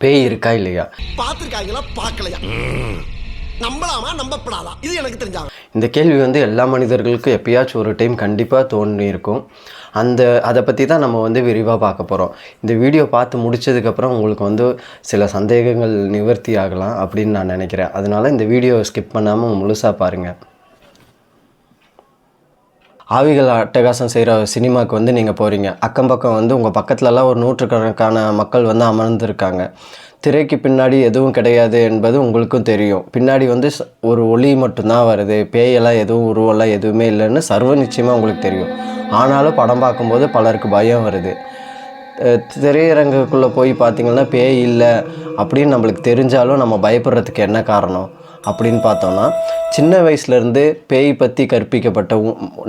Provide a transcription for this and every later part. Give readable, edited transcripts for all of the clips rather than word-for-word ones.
பேய் இருக்கா இல்லையா? பார்த்துருக்காங்களா பார்க்கலையா, நம்பலாமா நம்பப்படாதா, இது எனக்கு தெரிஞ்சாங்க. இந்த கேள்வி வந்து எல்லா மனிதர்களுக்கும் எப்பயாச்சும் ஒரு டைம் கண்டிப்பாக தோணியிருக்கும். அதை பற்றி தான் நம்ம வந்து விரிவாக பார்க்க போகிறோம். இந்த வீடியோ பார்த்து முடித்ததுக்கப்புறம் உங்களுக்கு வந்து சில சந்தேகங்கள் நிவர்த்தி ஆகலாம் அப்படின்னு நான் நினைக்கிறேன். அதனால் இந்த வீடியோவை ஸ்கிப் பண்ணாமல் முழுசாக பாருங்கள். ஆவிகள் அட்டகாசம் செய்கிற சினிமாவுக்கு வந்து நீங்கள் போகிறீங்க. அக்கம் பக்கம் வந்து உங்கள் பக்கத்துலலாம் ஒரு நூற்றுக்கணக்கான மக்கள் வந்து அமர்ந்துருக்காங்க. திரைக்கு பின்னாடி எதுவும் கிடையாது என்பது உங்களுக்கும் தெரியும். பின்னாடி வந்து ஒரு ஒளி மட்டும்தான் வருது, பேயெல்லாம் எதுவும் உருவெல்லாம் எதுவுமே இல்லைன்னு சர்வ நிச்சயமாக உங்களுக்கு தெரியும். ஆனாலும் படம் பார்க்கும்போது பலருக்கு பயம் வருது. திரையரங்குக்குள்ளே போய் பார்த்திங்கன்னா பேய் இல்லை அப்படின்னு நம்மளுக்கு தெரிஞ்சாலும் நம்ம பயப்படுறதுக்கு என்ன காரணம் அப்படின்னு பார்த்தோன்னா, சின்ன வயசுலேருந்து பேய் பற்றி கற்பிக்கப்பட்ட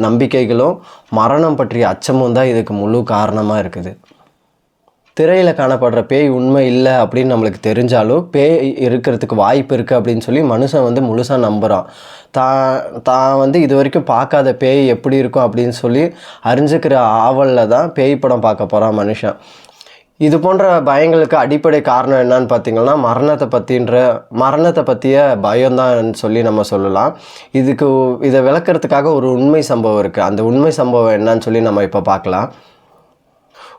நம்பிக்கைகளும் மரணம் பற்றிய அச்சமும் தான் இதுக்கு முழு காரணமாக இருக்குது. திரையில் காணப்படுற பேய் உண்மை இல்லை அப்படின்னு நம்மளுக்கு தெரிஞ்சாலும் பேய் இருக்கிறதுக்கு வாய்ப்பு இருக்குது அப்படின்னு சொல்லி மனுஷன் வந்து முழுசாக நம்புகிறான். தான் வந்து இது வரைக்கும் பார்க்காத பேய் எப்படி இருக்கும் அப்படின்னு சொல்லி அறிஞ்சிக்கிற ஆவலில் தான் பேய் படம் பார்க்க போகிறான் மனுஷன். இது போன்ற பயங்களுக்கு அடிப்படை காரணம் என்னன்னு பார்த்திங்கன்னா, மரணத்தை பற்றிய பயம்தான் சொல்லி நம்ம சொல்லலாம். இதை விளக்கிறதுக்காக ஒரு உண்மை சம்பவம் இருக்குது. அந்த உண்மை சம்பவம் என்னன்னு சொல்லி நம்ம இப்போ பார்க்கலாம்.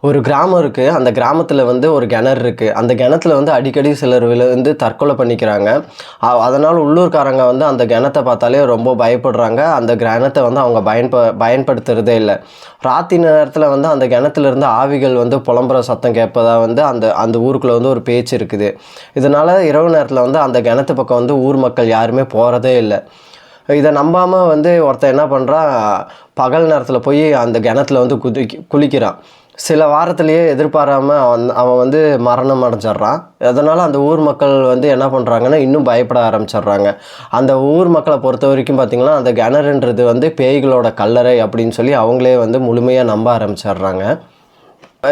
ஒரு கிராமம் இருக்குது. அந்த கிராமத்தில் வந்து ஒரு கிணறு இருக்குது. அந்த கிணத்துல வந்து அடிக்கடி சிலர் வந்து தற்கொலை பண்ணிக்கிறாங்க. அதனால் உள்ளூர்காரங்க வந்து அந்த கிணத்தை பார்த்தாலே ரொம்ப பயப்படுறாங்க. அந்த கிணத்தை வந்து அவங்க பயன்படுத்துகிறதே இல்லை. ராத்திரி நேரத்தில் வந்து அந்த கிணத்துலேருந்து ஆவிகள் வந்து புலம்புற சத்தம் கேட்பதா வந்து அந்த ஊருக்குள்ளே வந்து ஒரு பேச்சு இருக்குது. இதனால் இரவு நேரத்தில் வந்து அந்த கிணத்து பக்கம் வந்து ஊர் மக்கள் யாருமே போகிறதே இல்லை. இதை நம்பாமல் வந்து ஒருத்தன் என்ன பண்ணுறான், பகல் நேரத்தில் போய் அந்த கிணத்துல வந்து குளிக்கிறான். சில வாரத்திலேயே எதிர்பாராமல் அவன் வந்து மரணம் அடைஞ்சிட்றான். அதனால் அந்த ஊர் மக்கள் வந்து என்ன பண்ணுறாங்கன்னா இன்னும் பயப்பட ஆரம்பிச்சிட்றாங்க. அந்த ஊர் மக்களை பொறுத்த வரைக்கும் பார்த்திங்கன்னா, அந்த கிணறுன்றது வந்து பேய்களோட கல்லறை அப்படின்னு சொல்லி அவங்களே வந்து முழுமையாக நம்ப ஆரம்பிச்சிட்றாங்க.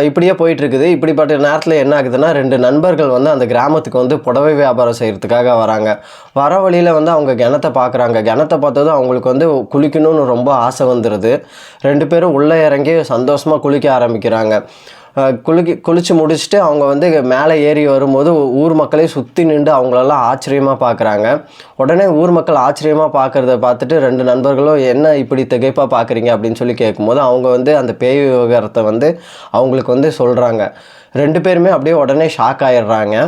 இப்படியே போயிட்டுருக்குது. இப்படிப்பட்ட நேரத்தில் என்ன ஆகுதுன்னா, 2 நண்பர்கள் வந்து அந்த கிராமத்துக்கு வந்து புடவை வியாபாரம் செய்கிறதுக்காக வராங்க. வர வழியில் வந்து அவங்க கிணத்தை பார்க்குறாங்க. கிணத்தை பார்த்ததும் அவங்களுக்கு வந்து குளிக்கணும்னு ரொம்ப ஆசை வந்துடுது. 2 பேரும் உள்ளே இறங்கி சந்தோஷமாக குளிக்க ஆரம்பிக்கிறாங்க. குளித்து முடிச்சுட்டு அவங்க வந்து மேலே ஏறி வரும்போது ஊர் மக்களே சுற்றி நின்று அவங்களெல்லாம் ஆச்சரியமாக பார்க்குறாங்க. உடனே ஊர் மக்கள் ஆச்சரியமாக பார்க்குறத பார்த்துட்டு 2 நண்பர்களும் என்ன இப்படி திகைப்பாக பார்க்குறீங்க அப்படின்னு சொல்லி கேட்கும்போது அவங்க வந்து அந்த பேய் விவகாரத்தை வந்து அவங்களுக்கு வந்து சொல்கிறாங்க. 2 பேருமே அப்படியே உடனே ஷாக் ஆகிடுறாங்க.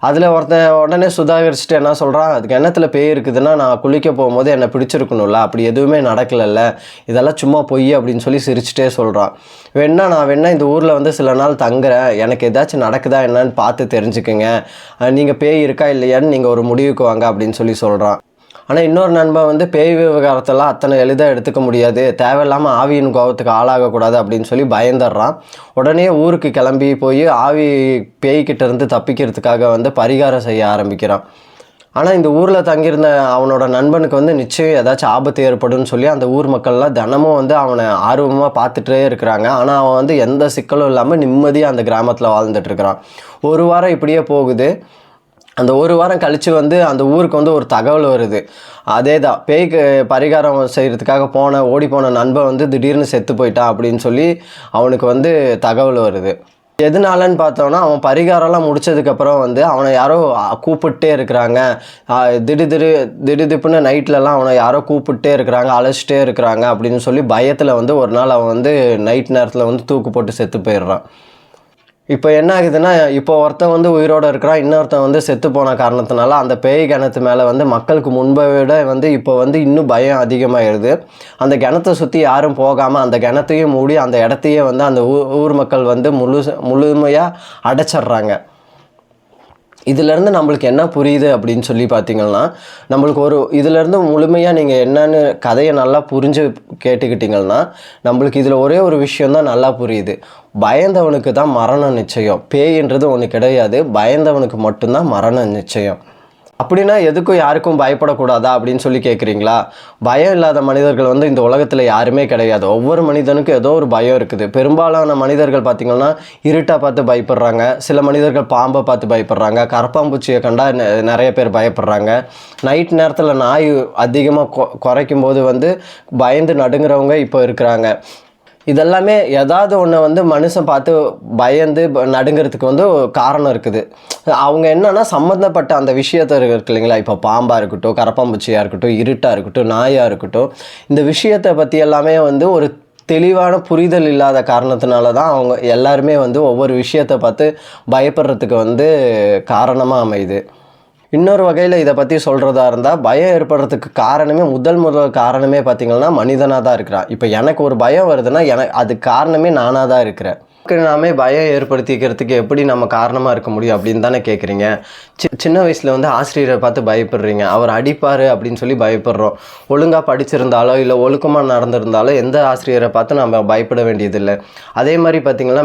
அதில் ஒருத்தன் உடனே சுதாகரிச்சுட்டு என்ன சொல்கிறான், அது கிணத்துல பேய் இருக்குதுன்னா நான் குளிக்க போகும்போது என்னை பிடிச்சிருக்கணும்ல, அப்படி எதுவுமே நடக்கலைல்ல, இதெல்லாம் சும்மா பொய் அப்படின்னு சொல்லி சிரிச்சுட்டே சொல்கிறான். நான் வேணா இந்த ஊரில் வந்து சில நாள் தங்குறேன், எனக்கு ஏதாச்சும் நடக்குதா என்னன்னு பார்த்து தெரிஞ்சுக்குங்க, நீங்கள் பேய் இருக்கா இல்லையான்னு நீங்கள் ஒரு முடிவுக்கு வாங்க அப்படின்னு சொல்லி சொல்கிறான். ஆனால் இன்னொரு நண்பன் வந்து பேய் விவகாரத்தெல்லாம் அத்தனை எளிதாக எடுத்துக்க முடியாது, தேவையில்லாமல் ஆவியின் கோபத்துக்கு ஆளாகக்கூடாது அப்படின்னு சொல்லி பயந்துடுறான். உடனே ஊருக்கு கிளம்பி போய் பேய்கிட்ட இருந்து தப்பிக்கிறதுக்காக வந்து பரிகாரம் செய்ய ஆரம்பிக்கிறான். ஆனால் இந்த ஊரில் தங்கியிருந்த அவனோட நண்பனுக்கு வந்து நிச்சயம் ஏதாச்சும் ஆபத்து ஏற்படும்னு சொல்லி அந்த ஊர் மக்கள்லாம் தினமும் வந்து அவனை ஆர்வமாக பார்த்துட்டே இருக்கிறாங்க. ஆனால் அவன் வந்து எந்த சிக்கலும் இல்லாமல் நிம்மதியாக அந்த கிராமத்தில் வாழ்ந்துட்டுருக்கிறான். ஒரு வாரம் இப்படியே போகுது. அந்த ஒரு வாரம் கழித்து வந்து அந்த ஊருக்கு வந்து ஒரு தகவல் வருது. அதே தான், பேய்க்கு பரிகாரம் செய்கிறதுக்காக ஓடி போன நண்பன் வந்து திடீர்னு செத்து போயிட்டான் அப்படின்னு சொல்லி அவனுக்கு வந்து தகவல் வருது. எதனாலன்னு பார்த்தோன்னா, அவன் பரிகாரம்லாம் முடித்ததுக்கப்புறம் வந்து அவனை யாரோ கூப்பிட்டே இருக்கிறாங்க. திடுதிப்புன்னு நைட்லலாம் அவனை யாரோ கூப்பிட்டே இருக்கிறாங்க, அழைச்சிட்டே இருக்கிறாங்க அப்படின்னு சொல்லி பயத்தில் வந்து ஒரு நாள் அவன் வந்து நைட் நேரத்தில் வந்து தூக்கு போட்டு செத்து போயிடுறான். இப்போ என்ன ஆகுதுன்னா, இப்போ ஒருத்தன் வந்து உயிரோடு இருக்கிறான், இன்னொருத்தன் வந்து செத்து போன காரணத்தினால அந்த பேய் கிணத்து மேலே வந்து மக்களுக்கு முன்பை விட வந்து இப்போ வந்து இன்னும் பயம் அதிகமாகிடுது. அந்த கிணத்தை சுற்றி யாரும் போகாமல் அந்த கிணத்தையும் மூடி அந்த இடத்தையே வந்து அந்த ஊர் மக்கள் வந்து முழுமையாக அடைச்சிட்றாங்க. இதிலேருந்து நம்மளுக்கு என்ன புரியுது அப்படின்னு சொல்லி பார்த்திங்கன்னா, நம்மளுக்கு இதிலேருந்து முழுமையாக நீங்கள் என்னென்னு கதையை நல்லா புரிஞ்சு கேட்டுக்கிட்டிங்கன்னா, நம்மளுக்கு இதில் ஒரே ஒரு விஷயந்தான் நல்லா புரியுது. பயந்தவனுக்கு தான் மரணம் நிச்சயம். பேயின்றது ஒன்று கிடையாது, பயந்தவனுக்கு மட்டும்தான் மரணம் நிச்சயம். அப்படின்னா எதுக்கும் யாருக்கும் பயப்படக்கூடாதா அப்படின்னு சொல்லி கேட்குறீங்களா? பயம் இல்லாத மனிதர்கள் வந்து இந்த உலகத்தில் யாருமே கிடையாது. ஒவ்வொரு மனிதனுக்கும் ஏதோ ஒரு பயம் இருக்குது. பெரும்பாலான மனிதர்கள் பார்த்திங்கன்னா இருட்டாக பார்த்து பயப்படுறாங்க. சில மனிதர்கள் பாம்பை பார்த்து பயப்படுறாங்க. கரப்பாம்பூச்சியை கண்டா நிறைய பேர் பயப்படுறாங்க. நைட் நேரத்தில் நாய் அதிகமாக குறைக்கும் போது வந்து பயந்து நடுங்கிறவங்க இப்போ இருக்கிறாங்க. இதெல்லாமே ஏதாவது ஒன்று வந்து மனுஷன் பார்த்து பயந்து நடுங்கிறதுக்கு வந்து காரணம் இருக்குது. அவங்க என்னன்னா சம்மந்தப்பட்ட அந்த விஷயத்த இருக்கு இல்லைங்களா, இப்போ பாம்பாக இருக்கட்டும், கரப்பாம்பூச்சியாக இருக்கட்டும், இருட்டாக இருக்கட்டும், நாயாக இருக்கட்டும், இந்த விஷயத்தை பற்றி எல்லாமே வந்து ஒரு தெளிவான புரிதல் இல்லாத காரணத்தினால தான் அவங்க எல்லாருமே வந்து ஒவ்வொரு விஷயத்தை பார்த்து பயப்படுறதுக்கு வந்து காரணமாக அமையுது. இன்னொரு வகையில் இதை பற்றி சொல்கிறதா இருந்தால், பயம் ஏற்படுறதுக்கு காரணமே முதல் காரணமே பார்த்திங்கன்னா மனிதனாக தான் இருக்கிறான். இப்போ எனக்கு ஒரு பயம் வருதுன்னா அதுக்கு காரணமே நானாக தான் இருக்கிறேன். நாமே பயம் ஏற்படுத்திக்கிறதுக்கு எப்படி நம்ம காரணமாக இருக்க முடியும் அப்படின்னு தானே கேட்குறீங்க. சின்ன வயசில் வந்து ஆசிரியரை பார்த்து பயப்படுறீங்க, அவர் அடிப்பார் அப்படின்னு சொல்லி பயப்படுறோம். ஒழுங்காக படிச்சிருந்தாலோ இல்லை ஒழுக்கமாக நடந்திருந்தாலோ எந்த ஆசிரியரை பார்த்து நம்ம பயப்பட வேண்டியதில்லை. அதே மாதிரி பார்த்திங்கன்னா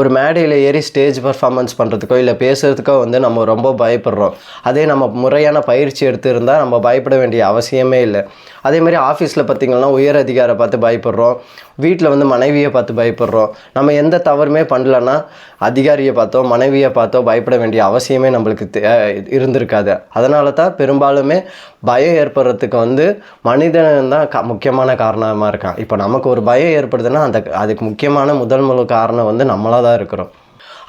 ஒரு மேடையில் ஏறி ஸ்டேஜ் பர்ஃபார்மன்ஸ் பண்ணுறதுக்கோ இல்லை பேசுகிறதுக்கோ வந்து நம்ம ரொம்ப பயப்படுறோம். அதே நம்ம முறையான பயிற்சி எடுத்திருந்தால் நம்ம பயப்பட வேண்டிய அவசியமே இல்லை. அதே மாதிரி ஆஃபீஸில் பார்த்திங்கன்னா உயர் அதிகாரை பார்த்து பயப்படுறோம், வீட்டில் வந்து மனைவியை பார்த்து பயப்படுறோம். நம்ம எந்த தவறுமே பண்ணலன்னா அதிகாரியை பார்த்தோ மனைவியை பார்த்தோ பயப்பட வேண்டிய அவசியமே நம்மளுக்கு இருந்திருக்காது. அதனால தான் பெரும்பாலுமே பயம் ஏற்படுறதுக்கு வந்து மனிதன் தான் முக்கியமான காரணமாக இருக்கான். இப்போ நமக்கு ஒரு பயம் ஏற்படுதுன்னா அதுக்கு முக்கியமான முதல் காரணம் வந்து நம்மளாக தான் இருக்கிறோம்.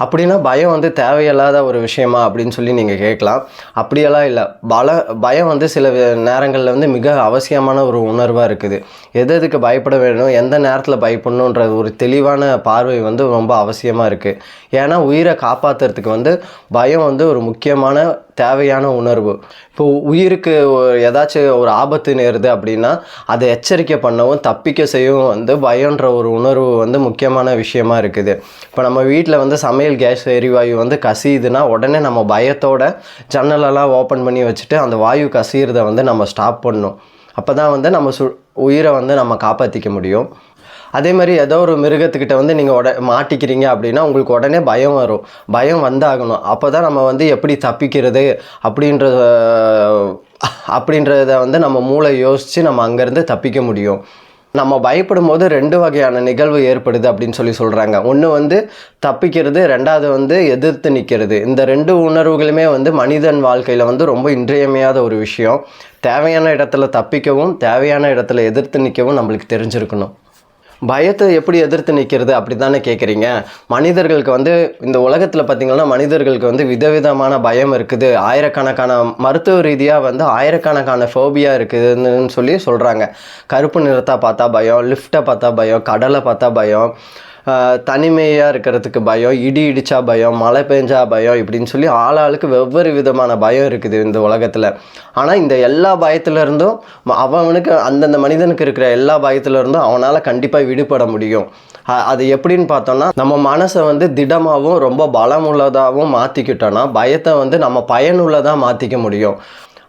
அப்படின்னா பயம் வந்து தேவையில்லாத ஒரு விஷயமா அப்படின்னு சொல்லி நீங்கள் கேட்கலாம். அப்படியெல்லாம் இல்லை. பயம் வந்து சில நேரங்களில் வந்து மிக அவசியமான ஒரு உணர்வாக இருக்குது. எதுக்கு பயப்பட வேணும், எந்த நேரத்தில் பயப்படணுன்ற ஒரு தெளிவான பார்வை வந்து ரொம்ப அவசியமாக இருக்குது. ஏன்னா உயிரை காப்பாற்றுறதுக்கு வந்து பயம் வந்து ஒரு முக்கியமான தேவையான உணர்வு. இப்போ உயிருக்கு ஏதாச்சும் ஒரு ஆபத்து நேருது அப்படின்னா அதை எச்சரிக்கை பண்ணவும் தப்பிக்க செய்யவும் வந்து பயன்ற ஒரு உணர்வு வந்து முக்கியமான விஷயமா இருக்குது. இப்போ நம்ம வீட்டில் வந்து சமையல் கேஸ் எரிவாயு வந்து கசியுதுன்னா உடனே நம்ம பயத்தோட ஜன்னலெல்லாம் ஓப்பன் பண்ணி வச்சுட்டு அந்த வாயு கசிகிறத வந்து நம்ம ஸ்டாப் பண்ணணும். அப்போ தான் வந்து நம்ம உயிரை வந்து நம்ம காப்பாற்றிக்க முடியும். அதே மாதிரி ஏதோ ஒரு மிருகத்துக்கிட்ட வந்து நீங்கள் மாட்டிக்கிறீங்க அப்படின்னா உங்களுக்கு உடனே பயம் வரும். பயம் வந்தாகணும். அப்போ தான் நம்ம வந்து எப்படி தப்பிக்கிறது அப்படின்றத வந்து நம்ம மூளை யோசித்து நம்ம அங்கேருந்து தப்பிக்க முடியும். நம்ம பயப்படும் போது 2 வகையான நிகழ்வு ஏற்படுது அப்படின்னு சொல்கிறாங்க. ஒன்று வந்து தப்பிக்கிறது, ரெண்டாவது வந்து எதிர்த்து நிற்கிறது. இந்த 2 உணர்வுகளுமே வந்து மனிதன் வாழ்க்கையில் வந்து ரொம்ப இன்றியமையாத ஒரு விஷயம். தேவையான இடத்துல தப்பிக்கவும் தேவையான இடத்துல எதிர்த்து நிற்கவும் நம்மளுக்கு தெரிஞ்சிருக்கணும். பயத்தை எப்படி எதிர்த்து நிற்கிறது அப்படி தானே கேட்குறீங்க. மனிதர்களுக்கு வந்து இந்த உலகத்தில் பார்த்திங்கன்னா மனிதர்களுக்கு வந்து விதவிதமான பயம் இருக்குது. ஆயிரக்கணக்கான மருத்துவ ரீதியாக வந்து ஆயிரக்கணக்கான ஃபோபியா இருக்குதுன்னு சொல்லி சொல்கிறாங்க. கருப்பு நிறத்தை பார்த்தா பயம், லிஃப்ட்டை பார்த்தா பயம், கடலை பார்த்தா பயம், தனிமையாக இருக்கிறதுக்கு பயம், இடி இடித்தா பயம், மழை பெஞ்சா பயம், இப்படின்னு சொல்லி ஆளாளுக்கு வெவ்வேறு விதமான பயம் இருக்குது இந்த உலகத்தில். ஆனால் இந்த எல்லா பயத்திலேருந்தும் அவனுக்கு அந்தந்த மனிதனுக்கு இருக்கிற எல்லா பயத்திலேருந்தும் அவனால் கண்டிப்பாக விடுபட முடியும். அது எப்படின்னு பார்த்தோன்னா, நம்ம மனசை வந்து திடமாகவும் ரொம்ப பலமுள்ளதாகவும் மாற்றிக்கிட்டோன்னா பயத்தை வந்து நம்ம பயனுள்ளதாக மாற்றிக்க முடியும்.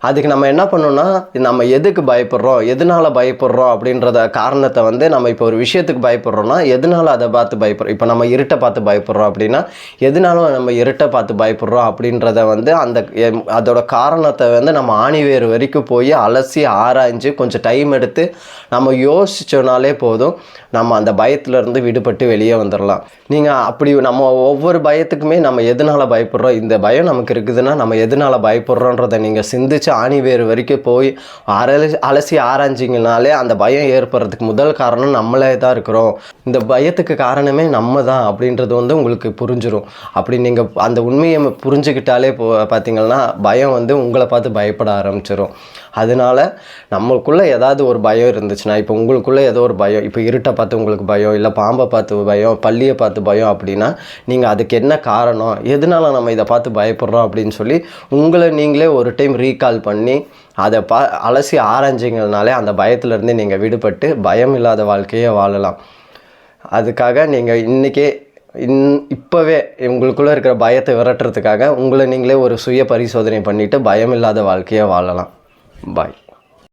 அதுக்கு நம்ம என்ன பண்ணணும்னா, நம்ம எதுக்கு பயப்படுறோம், எதனால் பயப்படுறோம் அப்படின்றத காரணத்தை வந்து நம்ம இப்போ ஒரு விஷயத்துக்கு பயப்படுறோன்னா எதனால் அதை பார்த்து பயப்படுறோம். இப்போ நம்ம இருட்டை பார்த்து பயப்படுறோம் அப்படின்னா எதனாலும் நம்ம இருட்டை பார்த்து பயப்படுறோம் அப்படின்றத வந்து அதோட காரணத்தை வந்து நம்ம ஆணிவேர் வரைக்கும் போய் அலசி ஆராய்ஞ்சு கொஞ்சம் டைம் எடுத்து நம்ம யோசிச்சோனாலே போதும், நம்ம அந்த பயத்திலேருந்து விடுபட்டு வெளியே வந்துடலாம். நீங்கள் அப்படி நம்ம ஒவ்வொரு பயத்துக்குமே நம்ம எதனால் பயப்படுறோம், இந்த பயம் நமக்கு இருக்குதுன்னா நம்ம எதனால் பயப்படுறோன்றதை நீங்கள் சிந்திச்சு ஆணி வேறு வரைக்கும் போய் அலசி ஆராய்ஞ்சிங்கனாலே அந்த பயம் ஏற்படுறதுக்கு முதல் காரணம் நம்மளே தான் இருக்கிறோம். இந்த பயத்துக்கு காரணமே நம்ம தான் அப்படின்றது வந்து உங்களுக்கு புரிஞ்சிடும். அப்படி நீங்கள் அந்த உண்மையை புரிஞ்சுக்கிட்டாலே பார்த்தீங்கன்னா பயம் வந்து உங்களை பார்த்து பயப்பட ஆரம்பிச்சிடும். அதனால நம்மளுக்குள்ளே ஏதாவது ஒரு பயம் இருந்துச்சுன்னா, இப்போ உங்களுக்குள்ளே ஏதோ ஒரு பயம், இப்போ இருட்டை பார்த்து உங்களுக்கு பயம், இல்லை பாம்பை பார்த்து பயம், பல்லியை பார்த்து பயம் அப்படின்னா நீங்கள் அதுக்கு என்ன காரணம், எதனால நம்ம இதை பார்த்து பயப்படுறோம் அப்படின்னு சொல்லி உங்களை நீங்களே ஒரு டைம் ரீகால் பண்ணி அதை அலசி ஆராய்ஞ்சிங்கனாலே அந்த பயத்திலேருந்து நீங்கள் விடுபட்டு பயம் இல்லாத வாழ்க்கையை வாழலாம். அதுக்காக நீங்கள் இப்போவே உங்களுக்குள்ளே இருக்கிற பயத்தை விரட்டுறதுக்காக உங்களை நீங்களே ஒரு சுய பரிசோதனை பண்ணிவிட்டு பயம் இல்லாத வாழ்க்கையை வாழலாம். பாய்.